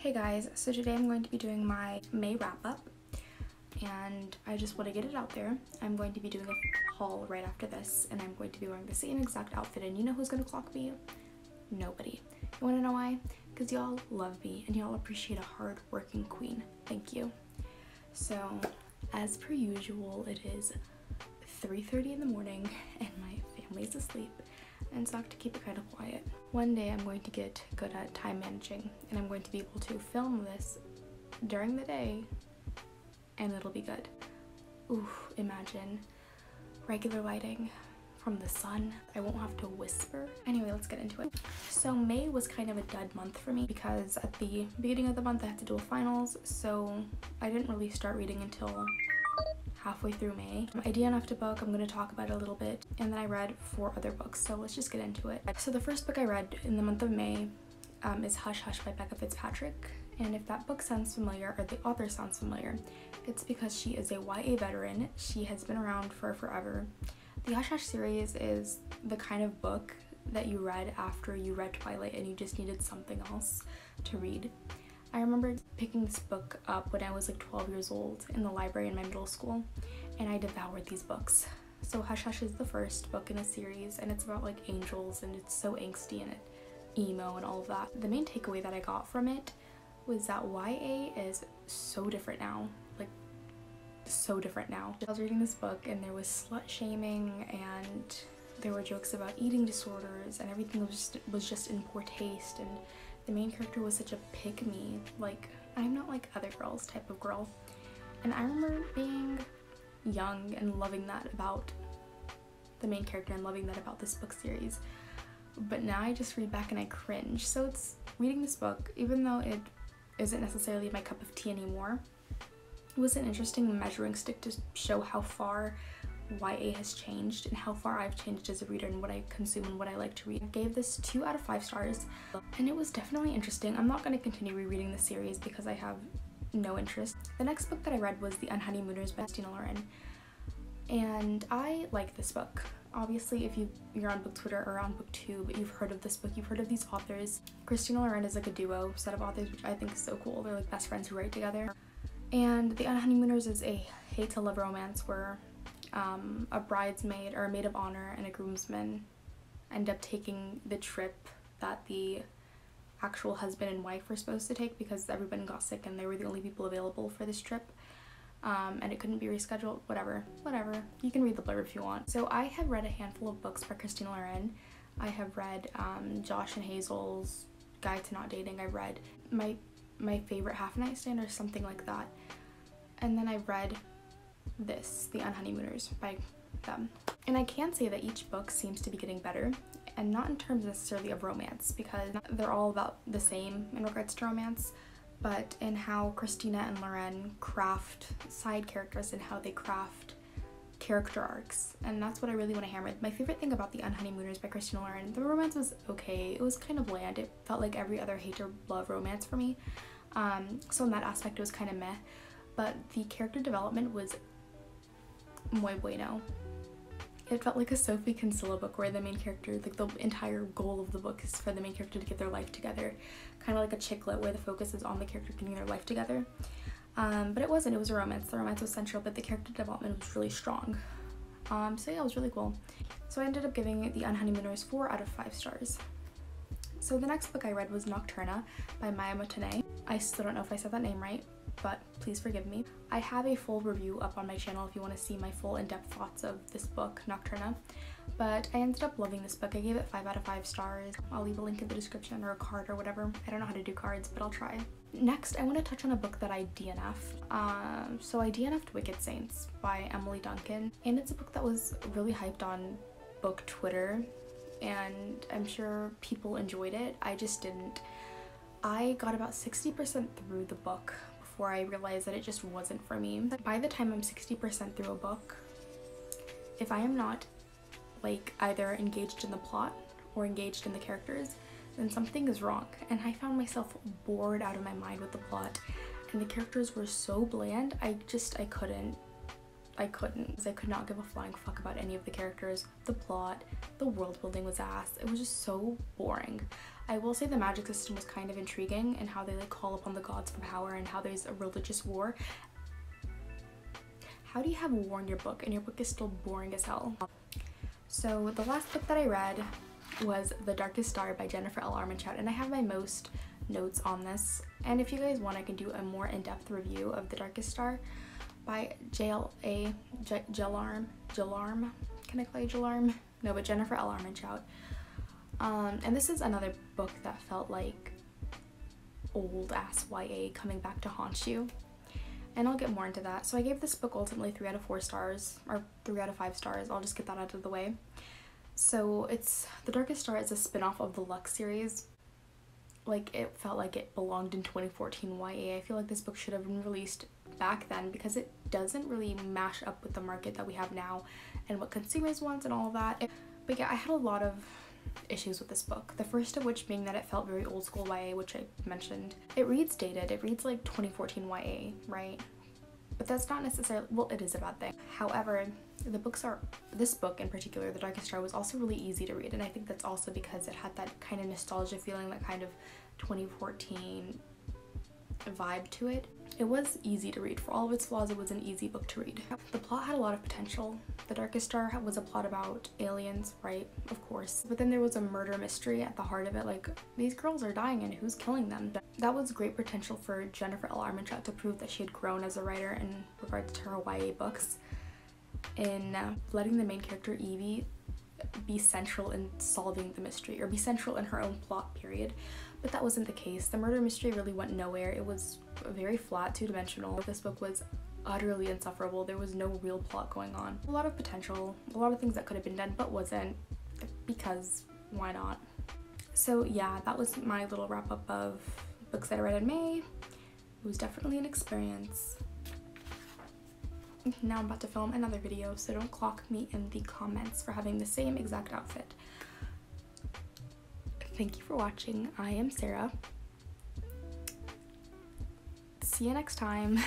Hey guys, so today I'm going to be doing my May wrap up and I just want to get it out there. I'm going to be doing a haul right after this and I'm going to be wearing the same exact outfit, and you know who's going to clock me? Nobody. You want to know why? Because y'all love me and y'all appreciate a hard-working queen. Thank you. So as per usual, it is 3:30 in the morning and my family's asleep, and so I have to keep it kind of quiet. One day I'm going to get good at time managing and I'm going to be able to film this during the day and it'll be good. Ooh, imagine regular lighting from the sun. I won't have to whisper. Anyway, let's get into it. So May was kind of a dud month for me because at the beginning of the month I had to do finals, so I didn't really start reading until halfway through May. I DNF'd a book, I'm going to talk about it a little bit, and then I read 4 other books, so let's just get into it. So the first book I read in the month of May is Hush Hush by Becca Fitzpatrick, and if that book sounds familiar, or the author sounds familiar, it's because she is a YA veteran. She has been around for forever. The Hush Hush series is the kind of book that you read after you read Twilight and you just needed something else to read. I remember picking this book up when I was like 12 years old in the library in my middle school, and I devoured these books. So Hush Hush is the first book in a series, and it's about like angels, and it's so angsty and emo and all of that. The main takeaway that I got from it was that YA is so different now, like so different now. I was reading this book and there was slut shaming and there were jokes about eating disorders, and everything was just in poor taste, and the main character was such a pick-me, like, I'm not like other girls type of girl. And I remember being young and loving that about the main character and loving that about this book series. But now I just read back and I cringe. So it's reading this book, even though it isn't necessarily my cup of tea anymore, it was an interesting measuring stick to show how far YA has changed and how far I've changed as a reader and what I consume and what I like to read. I gave this 2 out of 5 stars and it was definitely interesting. I'm not going to continue rereading the series because I have no interest. The next book that I read was The Unhoneymooners by Christina Lauren, and I like this book. Obviously, if you're on book Twitter or on booktube, you've heard of this book, you've heard of these authors. Christina Lauren is like a duo set of authors, which I think is so cool. They're like best friends who write together. And The Unhoneymooners is a hate to love romance where a bridesmaid or a maid of honor and a groomsman end up taking the trip that the actual husband and wife were supposed to take because everyone got sick and they were the only people available for this trip, and it couldn't be rescheduled. Whatever, you can read the blurb if you want. So I have read a handful of books by Christina Lauren. I have read Josh and Hazel's Guide to Not Dating. I've read my favorite Half Night Stand or something like that, and then I've read this, The Unhoneymooners by them. And I can say that each book seems to be getting better, and not in terms necessarily of romance, because they're all about the same in regards to romance, but in how Christina and Lauren craft side characters and how they craft character arcs, and that's what I really want to hammer. My favorite thing about The Unhoneymooners by Christina Lauren, the romance was okay. It was kind of bland. It felt like every other hate or love romance for me, so in that aspect it was kind of meh, but the character development was muy bueno. It felt like a Sophie Kinsella book where the main character, like the entire goal of the book is for the main character to get their life together, kind of like a chick lit where the focus is on the character getting their life together. But it wasn't. It was a romance. The romance was central, but the character development was really strong. So yeah, it was really cool. So I ended up giving The Unhoneymooners 4 out of 5 stars. So the next book I read was Nocturna by Maya Motoney. I still don't know if I said that name right, but please forgive me. I have a full review up on my channel if you want to see my full in-depth thoughts of this book, Nocturna. But I ended up loving this book. I gave it 5 out of 5 stars. I'll leave a link in the description or a card or whatever. I don't know how to do cards, but I'll try. Next, I want to touch on a book that I DNF'd. So I DNF'd Wicked Saints by Emily Duncan, and it's a book that was really hyped on book Twitter, and I'm sure people enjoyed it. I just didn't. I got about 60% through the book before I realized that it just wasn't for me. By the time I'm 60% through a book, if I am not like either engaged in the plot or engaged in the characters, then something is wrong. And I found myself bored out of my mind with the plot, and the characters were so bland. I couldn't I couldn't, because I could not give a flying fuck about any of the characters, the plot, the world building was ass. It was just so boring. I will say the magic system was kind of intriguing, and how they like call upon the gods for power, and how there's a religious war. How do you have war in your book and your book is still boring as hell? So the last book that I read was The Darkest Star by Jennifer L. Armentrout, and I have my most notes on this, and if you guys want I can do a more in-depth review of The Darkest Star by Jalarm. Can I call you Jalarm? No, but Jennifer L. Armentrout. And this is another book that felt like old ass YA coming back to haunt you, and I'll get more into that. So I gave this book ultimately 3 out of 4 stars, or 3 out of 5 stars. I'll just get that out of the way. So it's The Darkest Star is a spin-off of the Lux series. Like, it felt like it belonged in 2014 YA. I feel like this book should have been released back then, because it doesn't really mash up with the market that we have now and what consumers want and all of that. But yeah, I had a lot of issues with this book. The first of which being that it felt very old school YA, which I mentioned. It reads dated. It reads like 2014 YA, right? But that's not necessarily, well, it is a bad thing. However, this book in particular, The Darkest Star, was also really easy to read, and I think that's also because it had that kind of nostalgia feeling, that kind of 2014 vibe to it. It was easy to read. For all of its flaws, it was an easy book to read. The plot had a lot of potential. The Darkest Star was a plot about aliens, right? Of course. But then there was a murder mystery at the heart of it, like, these girls are dying and who's killing them? That was great potential for Jennifer L. Armentrout to prove that she had grown as a writer in regards to her YA books, in letting the main character Evie be central in solving the mystery, or be central in her own plot, period. But that wasn't the case. The murder mystery really went nowhere. It was very flat, two-dimensional. This book was utterly insufferable. There was no real plot going on. A lot of potential, a lot of things that could have been done but wasn't, because why not? So yeah, that was my little wrap-up of books that I read in May. It was definitely an experience. Now I'm about to film another video, so don't clock me in the comments for having the same exact outfit. Thank you for watching. I am Sarah. See you next time.